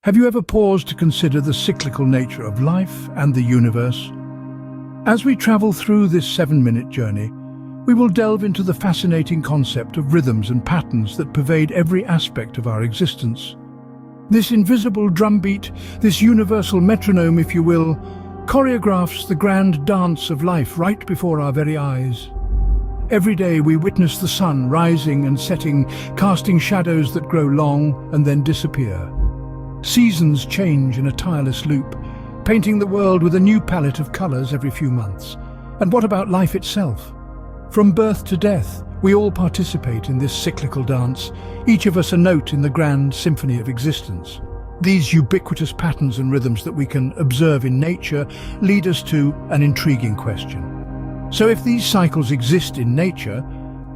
Have you ever paused to consider the cyclical nature of life and the universe? As we travel through this 7-minute journey, we will delve into the fascinating concept of rhythms and patterns that pervade every aspect of our existence. This invisible drumbeat, this universal metronome, if you will, choreographs the grand dance of life right before our very eyes. Every day we witness the sun rising and setting, casting shadows that grow long and then disappear. Seasons change in a tireless loop, painting the world with a new palette of colors every few months. And what about life itself? From birth to death, we all participate in this cyclical dance, each of us a note in the grand symphony of existence. These ubiquitous patterns and rhythms that we can observe in nature lead us to an intriguing question. So if these cycles exist in nature,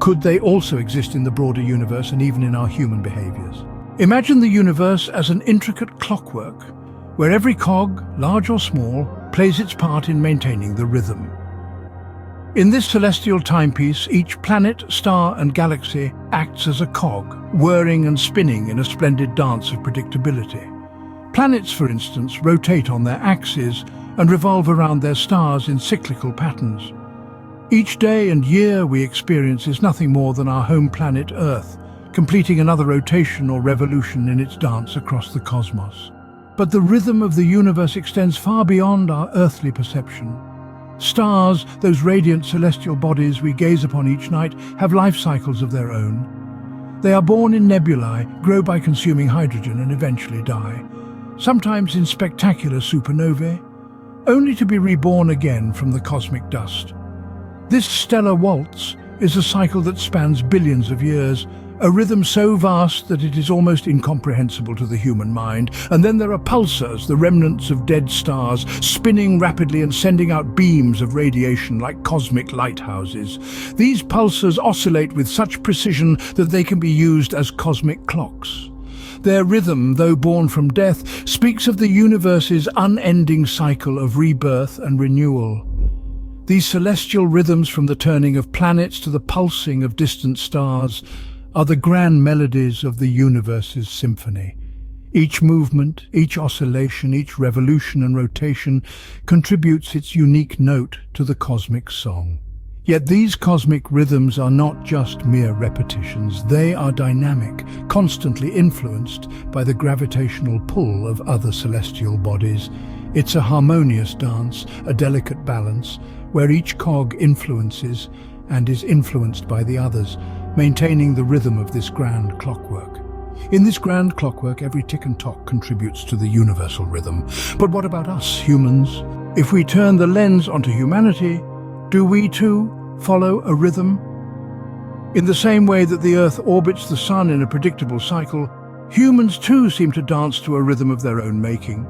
could they also exist in the broader universe and even in our human behaviors? Imagine the universe as an intricate clockwork, where every cog, large or small, plays its part in maintaining the rhythm. In this celestial timepiece, each planet, star and galaxy acts as a cog, whirring and spinning in a splendid dance of predictability. Planets, for instance, rotate on their axes and revolve around their stars in cyclical patterns. Each day and year we experience is nothing more than our home planet Earth, completing another rotation or revolution in its dance across the cosmos. But the rhythm of the universe extends far beyond our earthly perception. Stars, those radiant celestial bodies we gaze upon each night, have life cycles of their own. They are born in nebulae, grow by consuming hydrogen and eventually die, sometimes in spectacular supernovae, only to be reborn again from the cosmic dust. This stellar waltz is a cycle that spans billions of years, a rhythm so vast that it is almost incomprehensible to the human mind. And then there are pulsars, the remnants of dead stars, spinning rapidly and sending out beams of radiation like cosmic lighthouses. These pulsars oscillate with such precision that they can be used as cosmic clocks. Their rhythm, though born from death, speaks of the universe's unending cycle of rebirth and renewal. These celestial rhythms, from the turning of planets to the pulsing of distant stars, are the grand melodies of the universe's symphony. Each movement, each oscillation, each revolution and rotation contributes its unique note to the cosmic song. Yet these cosmic rhythms are not just mere repetitions. They are dynamic, constantly influenced by the gravitational pull of other celestial bodies. It's a harmonious dance, a delicate balance, where each cog influences and is influenced by the others, maintaining the rhythm of this grand clockwork. In this grand clockwork, every tick and tock contributes to the universal rhythm. But what about us, humans? If we turn the lens onto humanity, do we too follow a rhythm? In the same way that the Earth orbits the Sun in a predictable cycle, humans too seem to dance to a rhythm of their own making.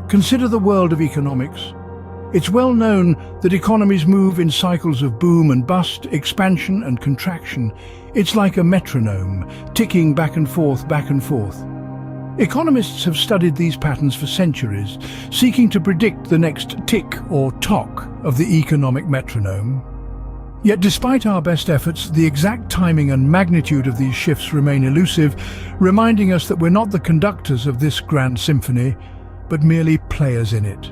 Consider the world of economics. It's well known that economies move in cycles of boom and bust, expansion and contraction. It's like a metronome, ticking back and forth, back and forth. Economists have studied these patterns for centuries, seeking to predict the next tick or tock of the economic metronome. Yet despite our best efforts, the exact timing and magnitude of these shifts remain elusive, reminding us that we're not the conductors of this grand symphony, but merely players in it.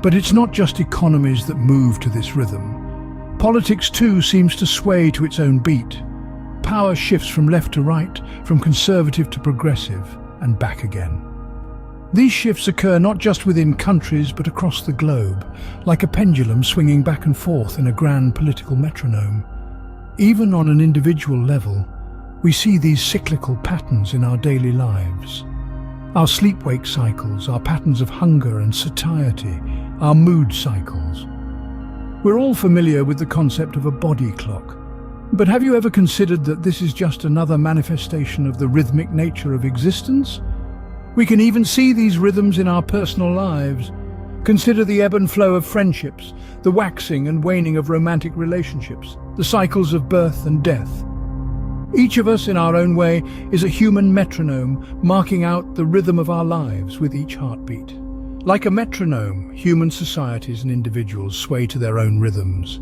But it's not just economies that move to this rhythm. Politics too seems to sway to its own beat. Power shifts from left to right, from conservative to progressive, and back again. These shifts occur not just within countries but across the globe, like a pendulum swinging back and forth in a grand political metronome. Even on an individual level, we see these cyclical patterns in our daily lives. Our sleep-wake cycles, our patterns of hunger and satiety, our mood cycles. We're all familiar with the concept of a body clock. But have you ever considered that this is just another manifestation of the rhythmic nature of existence? We can even see these rhythms in our personal lives. Consider the ebb and flow of friendships, the waxing and waning of romantic relationships, the cycles of birth and death. Each of us, in our own way, is a human metronome, marking out the rhythm of our lives with each heartbeat. Like a metronome, human societies and individuals sway to their own rhythms.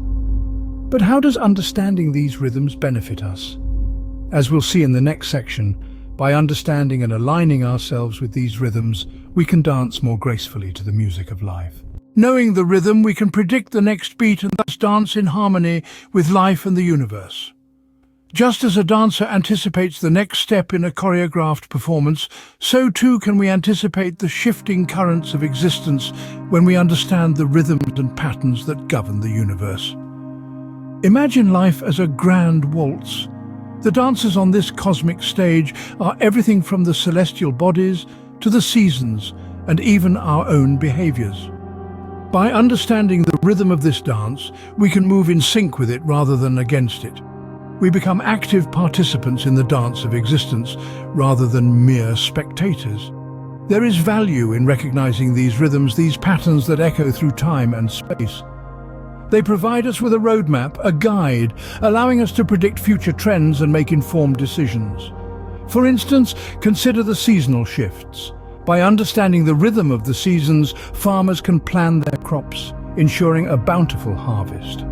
But how does understanding these rhythms benefit us? As we'll see in the next section, By understanding and aligning ourselves with these rhythms, we can dance more gracefully to the music of life. Knowing the rhythm, we can predict the next beat and thus dance in harmony with life and the universe. Just as a dancer anticipates the next step in a choreographed performance, so too can we anticipate the shifting currents of existence when we understand the rhythms and patterns that govern the universe. Imagine life as a grand waltz. The dancers on this cosmic stage are everything from the celestial bodies to the seasons and even our own behaviors. By understanding the rhythm of this dance, we can move in sync with it rather than against it. We become active participants in the dance of existence rather than mere spectators. There is value in recognizing these rhythms, these patterns that echo through time and space. They provide us with a roadmap, a guide, allowing us to predict future trends and make informed decisions. For instance, consider the seasonal shifts. By understanding the rhythm of the seasons, farmers can plan their crops, ensuring a bountiful harvest.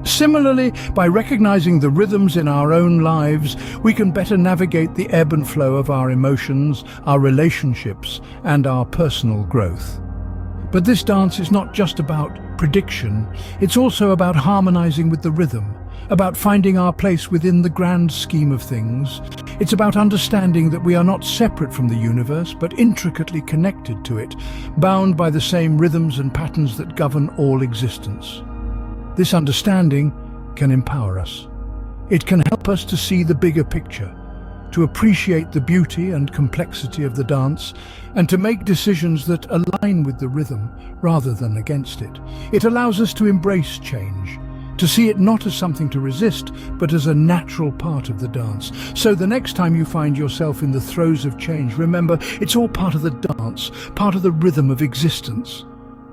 Similarly, by recognizing the rhythms in our own lives, we can better navigate the ebb and flow of our emotions, our relationships, and our personal growth. But this dance is not just about prediction, it's also about harmonizing with the rhythm, about finding our place within the grand scheme of things. It's about understanding that we are not separate from the universe, but intricately connected to it, bound by the same rhythms and patterns that govern all existence. This understanding can empower us. It can help us to see the bigger picture, to appreciate the beauty and complexity of the dance, and to make decisions that align with the rhythm rather than against it. It allows us to embrace change, to see it not as something to resist, but as a natural part of the dance. So the next time you find yourself in the throes of change, remember, it's all part of the dance, part of the rhythm of existence.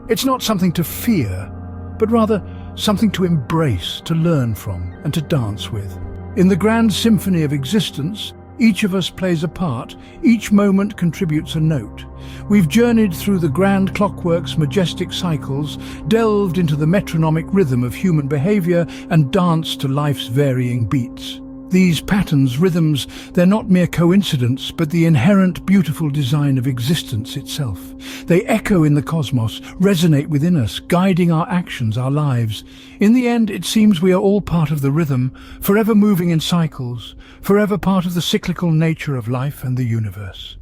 It's not something to fear, but rather something to embrace, to learn from, and to dance with. In the grand symphony of existence, each of us plays a part, each moment contributes a note. We've journeyed through the grand clockwork's majestic cycles, delved into the metronomic rhythm of human behavior, and danced to life's varying beats. These patterns, rhythms, they're not mere coincidence, but the inherent beautiful design of existence itself. They echo in the cosmos, resonate within us, guiding our actions, our lives. In the end, it seems we are all part of the rhythm, forever moving in cycles, forever part of the cyclical nature of life and the universe.